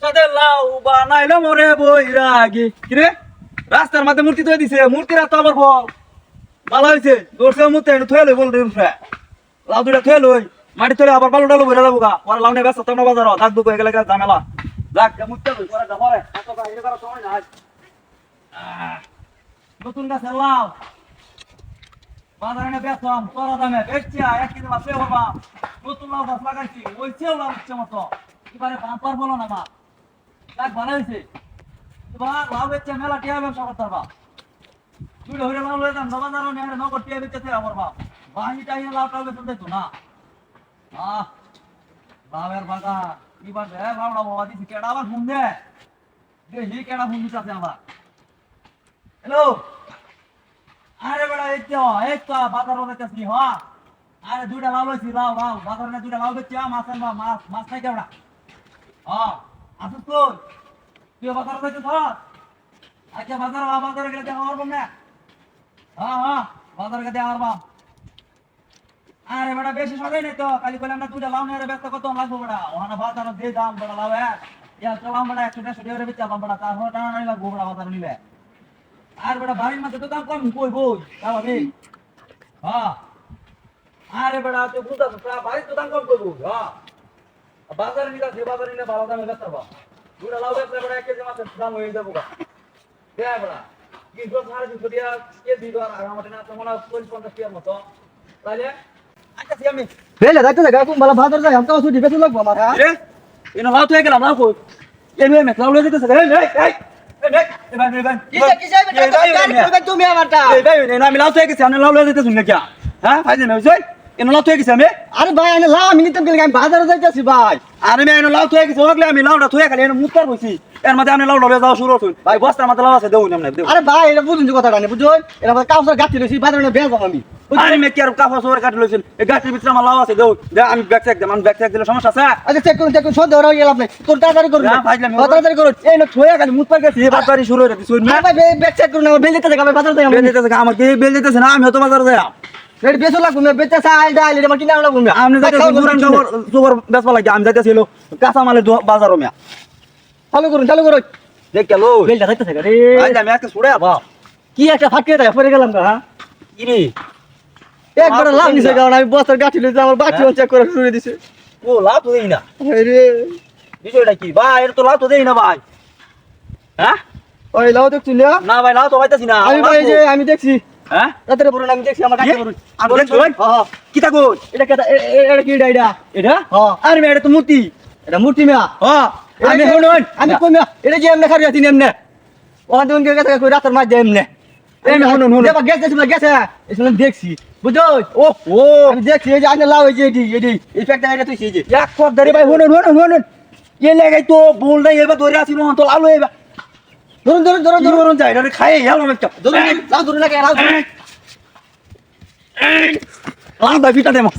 সাথে লাউ বানাইলো মরে বৈরাগী কিরে রাস্তার মধ্যে মূর্তি তৈরি দিছে মূর্তিরা তো আবার বল ভালো হয়েছে দৌড়ছে মূর্তি একটু থয়ে লই বল লাউ দুটা থয়ে লই মাটি তলে আবার বালু ডালু বইরা যাবো গা পরে লাউ নিয়ে ব্যস্ত তোমরা বাজার দাগ দুঃখ হয়ে গেলে ঝামেলা যাক মূর্তি লই পরে যা পরে এত বাইরে করার সময় নাই নতুন গাছ লাউ বাজারে বেচলাম তোরা দামে বেচছি 1 কেজি মাছ বাবা নতুন লাউ গাছ লাগাইছি ওই চেয়েও লাউ হচ্ছে মতো এবারে বাম্পার বলো না মা যাক ভালো হয়েছে এবার লাউ বেচছে মেলা টিয়া ব্যবসা করতে পারবা তুই হইরে লাউ লয়ে যান বাজারও নিয়ে নগদ টিয়া বেচতে আমার বাপ বাহিটাই লাউ টাউ বেচতে দিত না লাউয়ের বাগা এবার রে লাউড়া বাবা দিছি কেডা আবার ফোন দে দেখি কেডা ফোন দিতে আছে আমার হ্যালো আরে বড়া এই তো বাজার বেচতেছি হ্যাঁ আরে দুইটা লাউ লইছি লাউ লাউ বাজারে দুইটা লাউ বেচছি মাছ আনবা মাছ মাছ খাই কেডা আসুস কই তুই বাজার যাইতেছ আচ্ছা বাজারে গেলে দেখা পারবো না বাজারে গেলে দেখা পারবা আরে বেটা বেশি সবাই নেই তো কালি বললাম না দুইটা লাউ নিয়ে ব্যস্ত কত লাগবো বেটা ওখানে বাজারে দিয়ে দাম বেটা লাউ লাউ বেটা 100 টাকা বেচা বেটা তারপর টানা নাই লাগবো বেটা বাজারে নিলে আর বেটা বাড়ির মধ্যে তো দাম কম কই বই স্বাভাবিক আরে বেটা তুই বুঝতে বাড়ির তো দাম কম কই বই বাজারে নিলে ভালো দামে বেচতে পারবা দুটা লাউ বেচলে বেটা 1 কেজি মাছের দাম হয়ে যাবো গা দে বেটা কি গোছ হারে দিছো দিয়া কেজি দর আর আমাদের না তো মনে 50 টাকার মতো তাইলে আচ্ছা আমি বেলে যাইতে জায়গা কোন ভালো বাজার যাই আমটা ছুটি বেশি লাগবো আমার রে এনে লাউ তো গেলাম লাউ কই এই মে লাউ লয়ে যেতেছে আমি লাউ তো গেছি আমি লাউ লয়ে যেতেছি না কি হ্যাঁ ফাইজে না হইছে এনে লাউ তো গেছি আমি আরে ভাই এনে লাউ আমি নিতে গেলে আমি বাজারে যাইতেছি ভাই আরে আমি এনে লাউ তো গেছি ওগলে আমি লাউটা থুয়ে খালি এনে মুক্তার হইছি এর মধ্যে আমি লাউ লয়ে যাওয়া শুরু করছি ভাই বস্তার মধ্যে লাউ আছে দেউন আমরা দেউ আরে ভাই এটা বুঝুন কথাটা না বুঝুন এর মধ্যে কাউসার গাছি লইছি বাজারে বেজ আমি আরে মে কি আর কাফা সোর কাটি লইছেন এই গাছির ভিতরে আমার লাউ আছে দেউ দে আমি ব্যাগ চেক দেব আমি ব্যাগ চেক দিলে সমস্যা আছে আচ্ছা চেক করুন সন্দেহ হয়ে গেল আপনি তোর তাড়াতাড়ি করুন না ভাই আমি তাড়াতাড়ি করুন এই না থুয়ে খালি মুখ পার গেছি এবার বাড়ি শুরু হয়ে গেছে না ভাই ব্যাগ চেক করুন আমার বেল দিতে যাবে বাজারে যাই বেল দিতে আমার কি বেল দিতেছ না আমি হয়তো বাজারে যাই রেড বেসো লাগবে না বেচা চাল ডাল এটা কিনা লাগবে না আপনি যাইতে পুরান সুপার বেচবা লাগে আমি যাইতেছিল কাঁচা মালের বাজারও মিয়া চালু করুন দেখ গেল বেলটা যাইতেছে রে আই আমি একটা ছুড়ে আবা কি একটা ফাটিয়ে দেয় পড়ে গেলাম না হ্যাঁ কি রে একবার লাভ নিছে কারণ আমি বস্তার গাঠি লইতে আমার বাকি চেক করে শুরু দিছে ও লাভ তো দেই না রে বিষয়টা কি ভাই এটা তো লাভ তো দেই না ভাই হ্যাঁ ওই লাভ দেখছি না ভাই লাভ তো পাইতাছি না আমি ভাই যে আমি দেখছি হ্যাঁ রাতের বড় আমি দেখছি আমার কাছে বড় আমি দেখছি হ্যাঁ কি তা কই এটা কি এটা হ্যাঁ আরে ভাই এটা তো মূর্তি এটা মূর্তি মিয়া হ্যাঁ আমি শুনুন আমি কই মিয়া এটা যে এমনে খারি আছি এমনে ওখান থেকে গেছে কই রাতের মাঝ দে এমনে এমনে শুনুন দেবা গেছে এসে দেখছি বুঝছো ও আমি দেখছি এই যে আইনা লাউ এই যে এডি এই ফ্যাক্টর এটা তুই সেই যে এক পর ধরে ভাই শুনুন কে লাগাই তো বল নাই এবার ধরে আসি না তো লাউ এবার ধরুন যাই এটা খাই হেলাম একটা ধরুন লাগে লাউ ধরুন লাউ ভাই পিটা দে মাছ